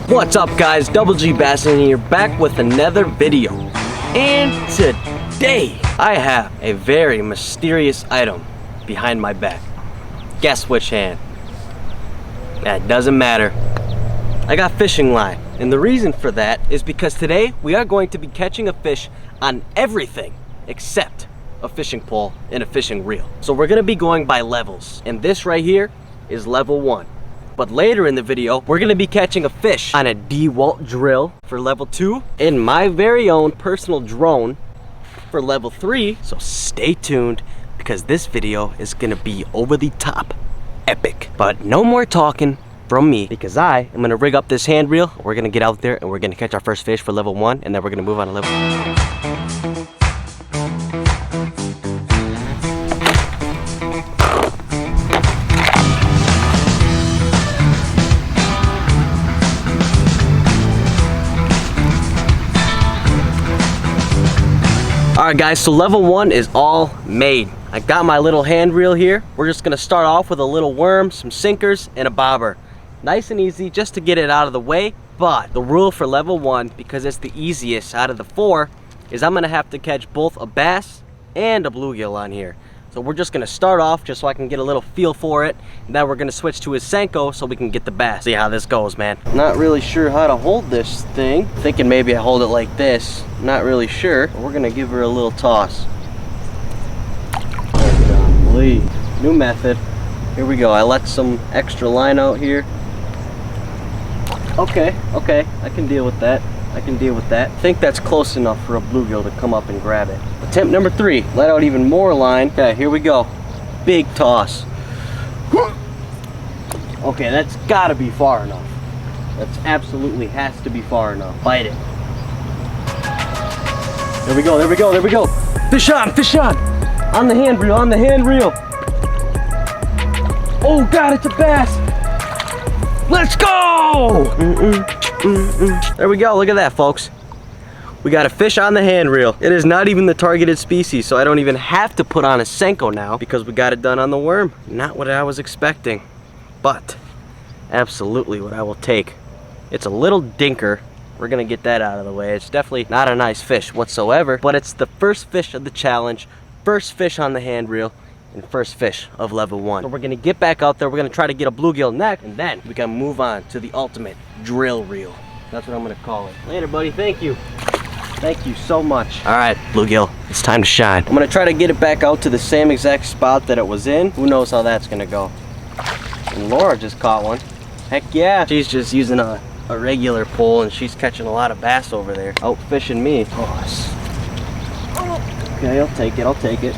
What's up guys, Double G Bassin here, back with another video. And today, I have a very mysterious item behind my back. Guess which hand? That doesn't matter. I got fishing line, and the reason for that is because today we are going to be catching a fish on everything except a fishing pole and a fishing reel. So we're gonna be going by levels, and this right here is level 1. But later in the video, we're gonna be catching a fish on a DeWalt drill for level 2 and my very own personal drone for level 3. So stay tuned because this video is gonna be over the top epic. But no more talking from me because I am gonna rig up this hand reel. We're gonna get out there and we're gonna catch our first fish for level 1, and then we're gonna move on to level 2. Alright guys, so level 1 is all made. I got my little hand reel here. We're just gonna start off with a little worm, some sinkers, and a bobber. Nice and easy just to get it out of the way. But the rule for level 1, because it's the easiest out of the 4, is I'm gonna have to catch both a bass and a bluegill on here. So we're just gonna start off just so I can get a little feel for it. And then we're gonna switch to a Senko so we can get the bass. See how this goes, man. Not really sure how to hold this thing. Thinking maybe I hold it like this. Not really sure. But we're gonna give her a little toss. Golly. New method. Here we go. I let some extra line out here. Okay, I can deal with that. I think that's close enough for a bluegill to come up and grab it. Attempt number 3, let out even more line. Okay, here we go. Big toss. Okay, that's gotta be far enough. That's absolutely has to be far enough. Bite it. There we go. Fish on. On the hand reel. Oh God, it's a bass. Let's go! There we go, look at that folks. We got a fish on the hand reel. It is not even the targeted species, so I don't even have to put on a Senko now because we got it done on the worm. Not what I was expecting, but absolutely what I will take. It's a little dinker. We're gonna get that out of the way. It's definitely not a nice fish whatsoever, but it's the first fish of the challenge, first fish on the hand reel, and first fish of level 1. So we're gonna get back out there, we're gonna try to get a bluegill next, and then we can move on to the ultimate drill reel. That's what I'm gonna call it. Later, buddy, thank you. Thank you so much. All right, bluegill, it's time to shine. I'm gonna try to get it back out to the same exact spot that it was in. Who knows how that's gonna go. And Laura just caught one. Heck yeah. She's just using a regular pole and she's catching a lot of bass over there. Out fishing me. Okay, I'll take it.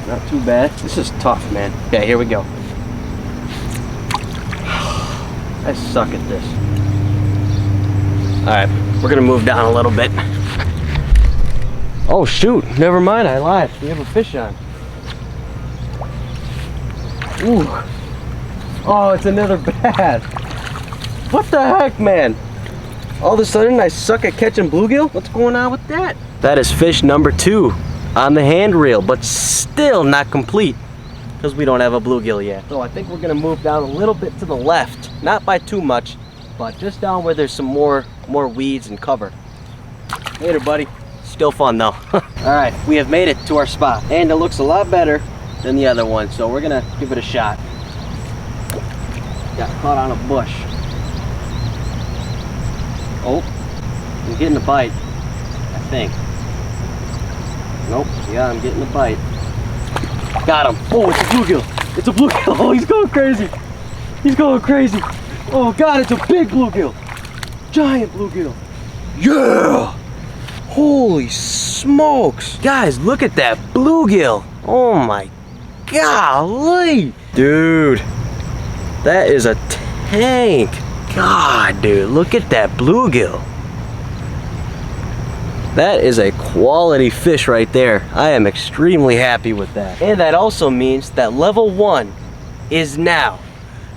Not too bad. This is tough, man. Okay, here we go. I suck at this. All right, we're gonna move down a little bit. Oh shoot, never mind, I lied. We have a fish on. Ooh. Oh, it's another bass. What the heck, man? All of a sudden I suck at catching bluegill? What's going on with that? That is fish number 2 on the hand reel, but still not complete because we don't have a bluegill yet. So I think we're gonna move down a little bit to the left, not by too much, but just down where there's some more weeds and cover. Later, buddy. Still fun though. All right, we have made it to our spot, and it looks a lot better than the other one, so we're gonna give it a shot. Got caught on a bush. Oh, I'm getting a bite, I think. Nope, yeah, I'm getting a bite. Got him. Oh, it's a bluegill. It's a bluegill. Oh, he's going crazy. Oh God, it's a big bluegill. Giant bluegill. Yeah! Holy smokes. Guys, look at that bluegill. Oh my golly. Dude, that is a tank. God, dude, look at that bluegill. That is a quality fish right there. I am extremely happy with that. And that also means that level 1 is now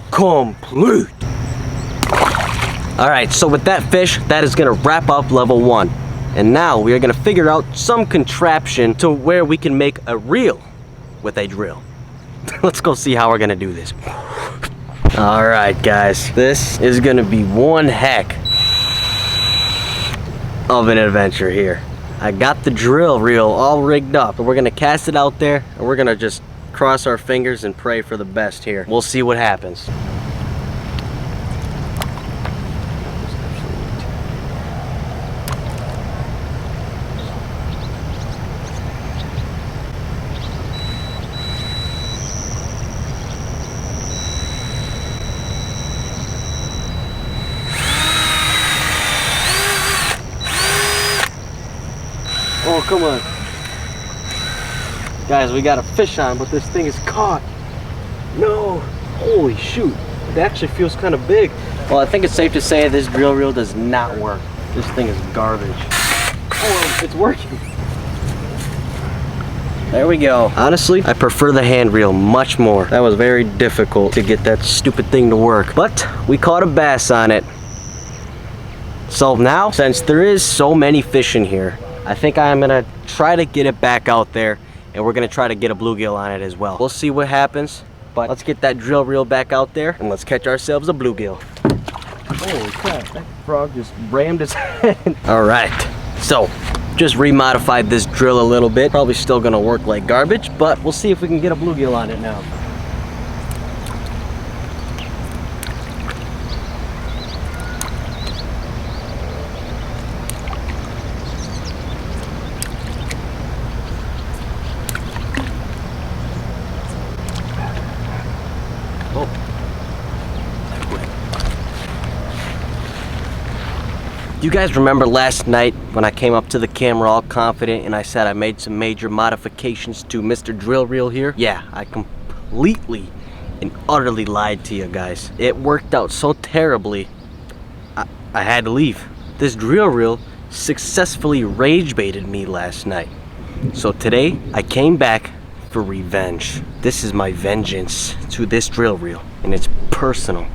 complete. All right, so with that fish, that is gonna wrap up level 1. And now we are gonna figure out some contraption to where we can make a reel with a drill. Let's go see how we're gonna do this. All right, guys, this is gonna be one heck of an adventure here. I got the drill reel all rigged up. We're gonna cast it out there and we're gonna just cross our fingers and pray for the best here. We'll see what happens. Oh, come on. Guys, we got a fish on, but this thing is caught. No. Holy shoot. It actually feels kind of big. Well, I think it's safe to say this drill reel does not work. This thing is garbage. Oh, it's working. There we go. Honestly, I prefer the hand reel much more. That was very difficult to get that stupid thing to work. But we caught a bass on it. So now, since there is so many fish in here, I think I'm gonna try to get it back out there, and we're gonna try to get a bluegill on it as well. We'll see what happens, but let's get that drill reel back out there and let's catch ourselves a bluegill. Holy crap, that frog just rammed his head. All right, so just remodified this drill a little bit. Probably still gonna work like garbage, but we'll see if we can get a bluegill on it now. You guys remember last night when I came up to the camera all confident and I said I made some major modifications to Mr. Drill Reel here? Yeah, I completely and utterly lied to you guys. It worked out so terribly, I had to leave. This drill reel successfully rage baited me last night. So today, I came back for revenge. This is my vengeance to this drill reel, and it's personal.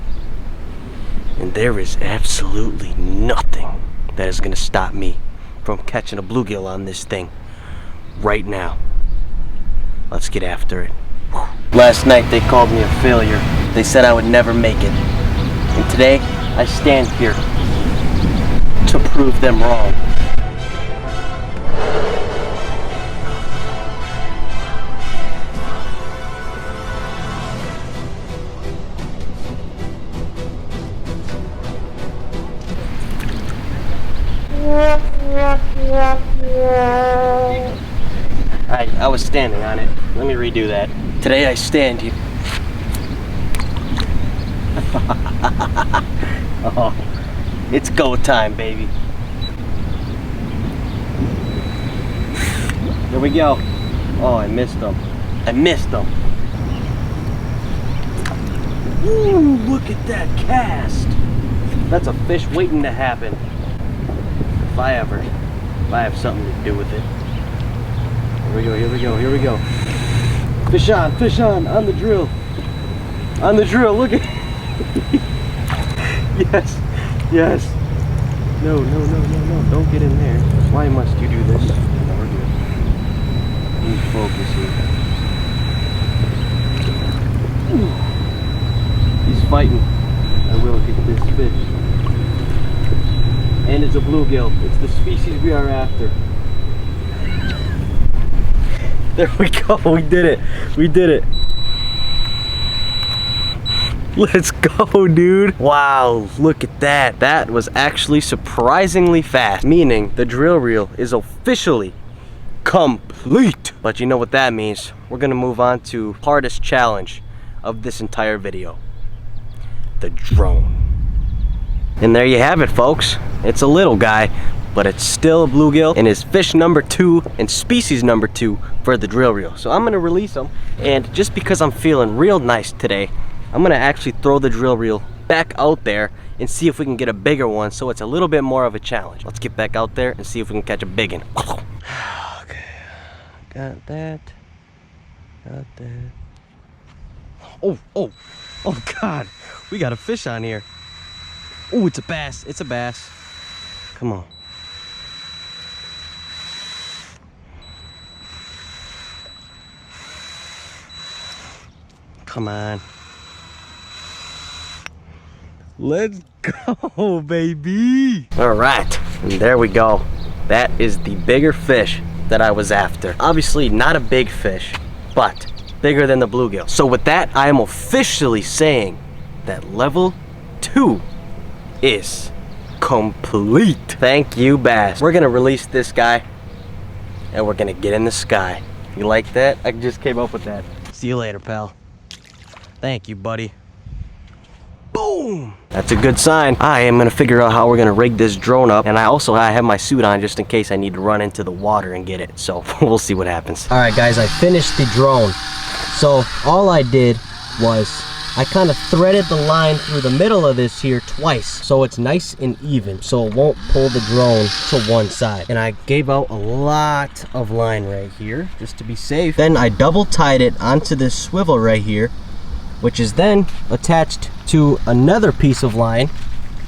And there is absolutely nothing that is gonna stop me from catching a bluegill on this thing right now. Let's get after it. Whew. Last night they called me a failure. They said I would never make it. And today I stand here to prove them wrong. I was standing on it. Let me redo that. Today I stand here. Oh, it's go time, baby. There we go. Oh, I missed them. I missed them. Ooh, look at that cast. That's a fish waiting to happen. If I have something to do with it. Here we go, here we go, here we go. Fish on the drill. On the drill, look at Yes, yes. No, don't get in there. Why must you do this? No, we're good. Need focus here. Ooh. He's fighting. I will get this fish. And it's a bluegill. It's the species we are after. There we go. We did it. We did it. Let's go, dude. Wow, look at that. That was actually surprisingly fast, meaning the drill reel is officially complete. But you know what that means. We're gonna move on to hardest challenge of this entire video. The drone. And there you have it, folks. It's a little guy, but it's still a bluegill and is fish number 2 and species number 2 for the drill reel. So I'm gonna release them, and just because I'm feeling real nice today, I'm gonna actually throw the drill reel back out there and see if we can get a bigger one, so it's a little bit more of a challenge. Let's get back out there and see if we can catch a big one. Okay, got that. Got that. Oh God, we got a fish on here. Oh, it's a bass. It's a bass. Come on. Come on. Let's go, baby. All right, And there we go. That is the bigger fish that I was after. Obviously not a big fish, but bigger than the bluegill. So with that, I am officially saying that level 2 is complete. Thank you, bass. We're gonna release this guy and we're gonna get in the sky. You like that? I just came up with that. See you later, pal. Thank you, buddy. Boom! That's a good sign. I am gonna figure out how we're gonna rig this drone up, and I have my suit on just in case I need to run into the water and get it. So we'll see what happens. All right, guys, I finished the drone. So all I did was I kind of threaded the line through the middle of this here twice, so it's nice and even, so it won't pull the drone to one side. And I gave out a lot of line right here just to be safe. Then I double tied it onto this swivel right here, which is then attached to another piece of line,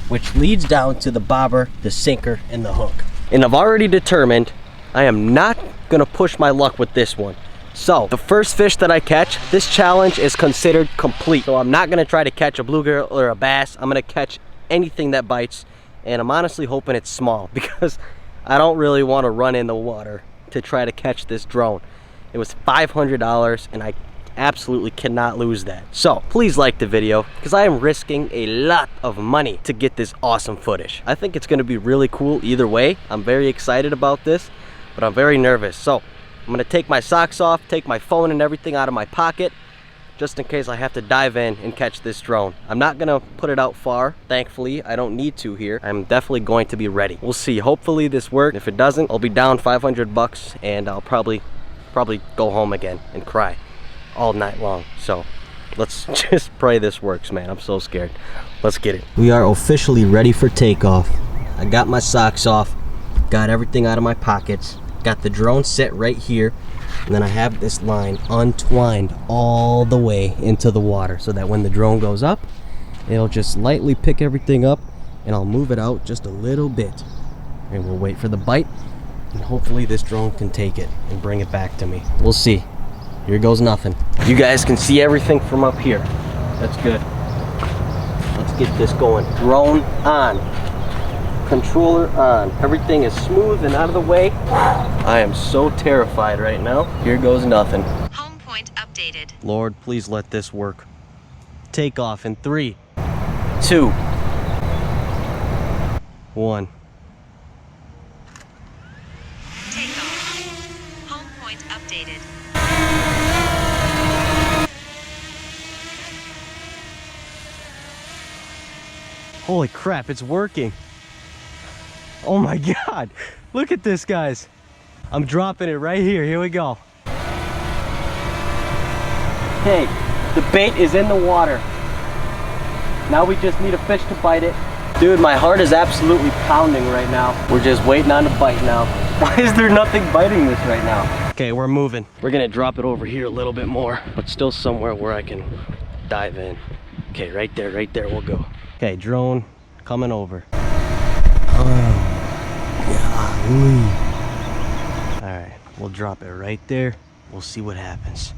which leads down to the bobber, the sinker, and the hook. And I've already determined I am not gonna push my luck with this one. So the first fish that I catch, this challenge is considered complete. So I'm not gonna try to catch a bluegill or a bass. I'm gonna catch anything that bites, and I'm honestly hoping it's small because I don't really want to run in the water to try to catch this drone. It was $500 and I absolutely cannot lose that. So please like the video because I am risking a lot of money to get this awesome footage. I think it's going to be really cool either way. I'm very excited about this, but I'm very nervous. So I'm gonna take my socks off, take my phone and everything out of my pocket, just in case I have to dive in and catch this drone. I'm not gonna put it out far. Thankfully, I don't need to here. I'm definitely going to be ready. We'll see. Hopefully this works. If it doesn't, I'll be down 500 bucks and I'll probably go home again and cry all night long. So let's just pray this works, man. I'm so scared. Let's get it. We are officially ready for takeoff. I got my socks off, got everything out of my pockets. Got the drone set right here, and then I have this line untwined all the way into the water so that when the drone goes up, it'll just lightly pick everything up and I'll move it out just a little bit. And we'll wait for the bite, and hopefully this drone can take it and bring it back to me. We'll see. Here goes nothing. You guys can see everything from up here. That's good. Let's get this going. Drone on. Controller on. Everything is smooth and out of the way. I am so terrified right now. Here goes nothing. Home point updated. Lord, please let this work. Take off in 3, 2, 1. Take off. Home point updated. Holy crap, it's working. Oh my God, look at this, guys. I'm dropping it right here. Here we go. Hey, the bait is in the water. Now we just need a fish to bite it. Dude, my heart is absolutely pounding right now. We're just waiting on the bite now. Why is there nothing biting this right now? Okay, we're moving. We're gonna drop it over here a little bit more, but still somewhere where I can dive in. Okay, right there we'll go. Okay, drone coming over. All right, we'll drop it right there. We'll see what happens.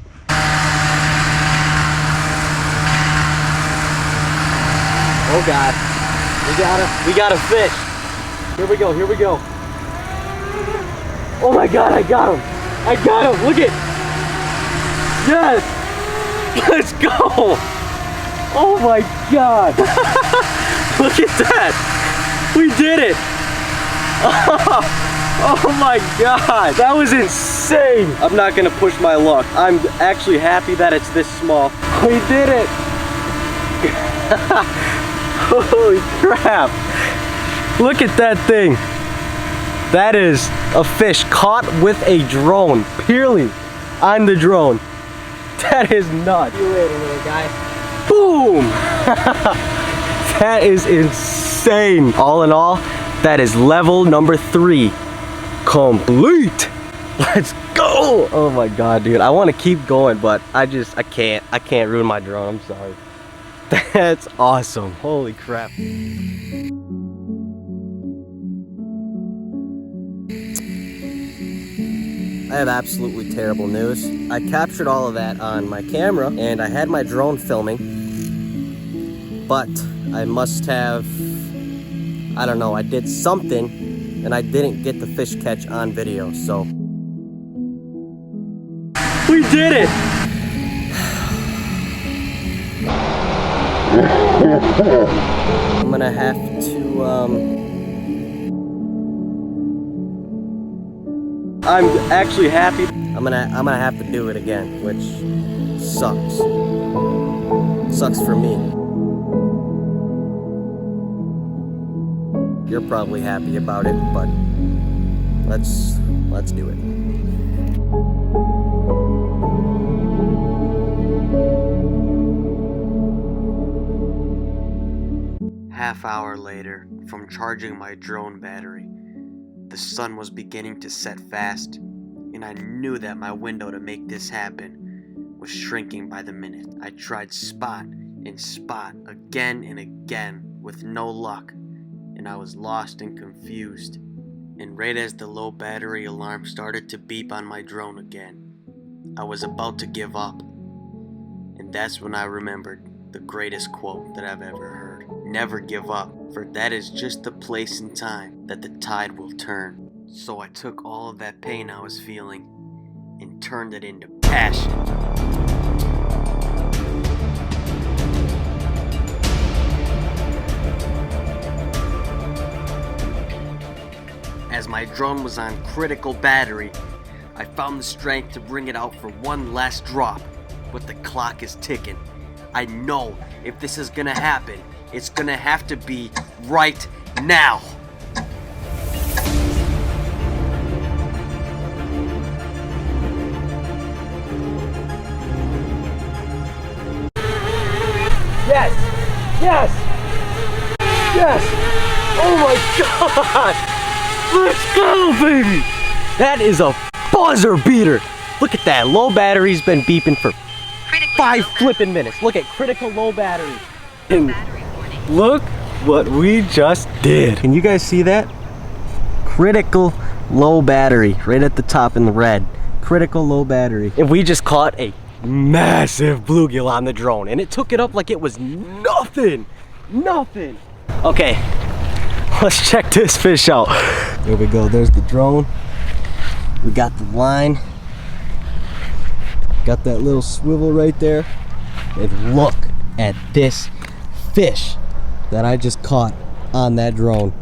Oh God, we got a fish. Here we go. Oh my God, I got him. Look it. Yes, let's go. Oh my God. Look at that. We did it. Oh my God, that was insane. I'm not gonna push my luck. I'm actually happy that it's this small. We did it. Holy crap. Look at that thing. That is a fish caught with a drone, purely on the drone. That is nuts. See you later, little guy. Boom. That is insane. All in all, that is level number 3 complete. Let's go. Oh my God, dude. I want to keep going, but I can't ruin my drone. I'm sorry. That's awesome. Holy crap. I have absolutely terrible news. I captured all of that on my camera and I had my drone filming, but I must have, I don't know, I did something and I didn't get the fish catch on video, so. We did it! I'm gonna have to, I'm actually happy. I'm gonna have to do it again, which sucks. Sucks for me. You're probably happy about it, but let's do it. Half hour later, from charging my drone battery, the sun was beginning to set fast, and I knew that my window to make this happen was shrinking by the minute. I tried spot and spot again and again with no luck, and I was lost and confused. And right as the low battery alarm started to beep on my drone again, I was about to give up. And that's when I remembered the greatest quote that I've ever heard. Never give up, for that is just the place and time that the tide will turn. So I took all of that pain I was feeling and turned it into passion. As my drone was on critical battery, I found the strength to bring it out for one last drop, but the clock is ticking. I know if this is gonna happen, it's gonna have to be right now. Yes! Yes! Yes! Oh my God! Let's go, baby! That is a buzzer beater! Look at that, low battery's been beeping for 5 flipping minutes. Look at critical low battery. And look what we just did. Can you guys see that? Critical low battery right at the top in the red. Critical low battery. And we just caught a massive bluegill on the drone, and it took it up like it was nothing. Nothing. Okay, let's check this fish out. There we go. There's the drone. We got the line. Got that little swivel right there. And look at this fish that I just caught on that drone.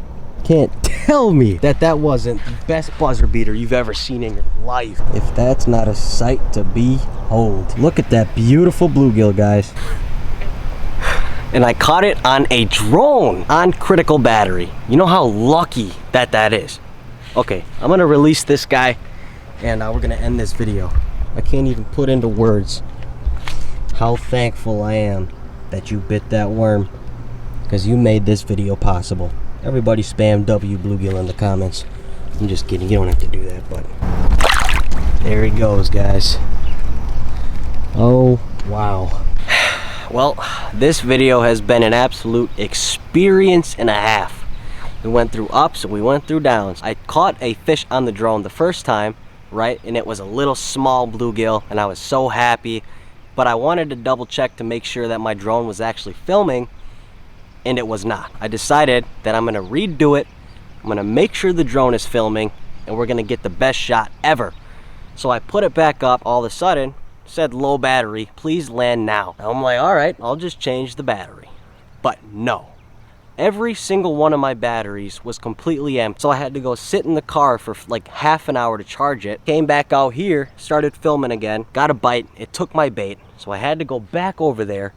Can't tell me that that wasn't the best buzzer beater you've ever seen in your life. If that's not a sight to behold. Look at that beautiful bluegill, guys. And I caught it on a drone on critical battery. You know how lucky that is. Okay, I'm gonna release this guy and we're gonna end this video. I can't even put into words how thankful I am that you bit that worm, because you made this video possible. Everybody spam W Bluegill in the comments. I'm just kidding, you don't have to do that, but there he goes, guys. Oh, wow. Well, this video has been an absolute experience and a half. We went through ups and we went through downs. I caught a fish on the drone the first time, right? And it was a little small bluegill, and I was so happy. But I wanted to double check to make sure that my drone was actually filming, and it was not. I decided that I'm gonna redo it. I'm gonna make sure the drone is filming, and we're gonna get the best shot ever. So I put it back up. All of a sudden, said low battery, please land now. I'm like, all right, I'll just change the battery. But no. Every single one of my batteries was completely empty. So I had to go sit in the car for like half an hour to charge it. Came back out here, started filming again, got a bite, it took my bait. So I had to go back over there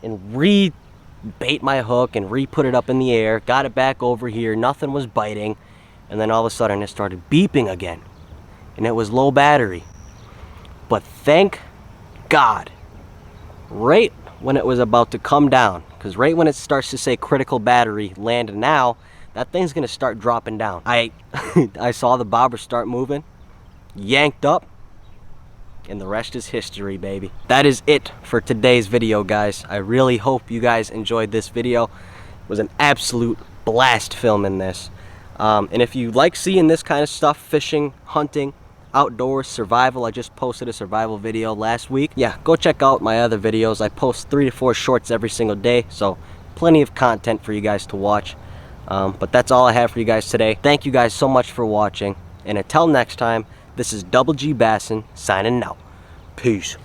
and re-bait my hook and re-put it up in the air. Got it back over here, nothing was biting. And then all of a sudden it started beeping again. And it was low battery. But thank God, right when it was about to come down, because right when it starts to say critical battery, land now, that thing's gonna start dropping down. I saw the bobber start moving, yanked up, and the rest is history, baby. That is it for today's video, guys. I really hope you guys enjoyed this video. It was an absolute blast filming this. And if you like seeing this kind of stuff, fishing, hunting, outdoors, survival, I just posted a survival video last week. Yeah, go check out my other videos. I post 3 to 4 shorts every single day, so plenty of content for you guys to watch. But that's all I have for you guys today. Thank you guys so much for watching. And until next time, this is Double G Bassin signing out. Peace.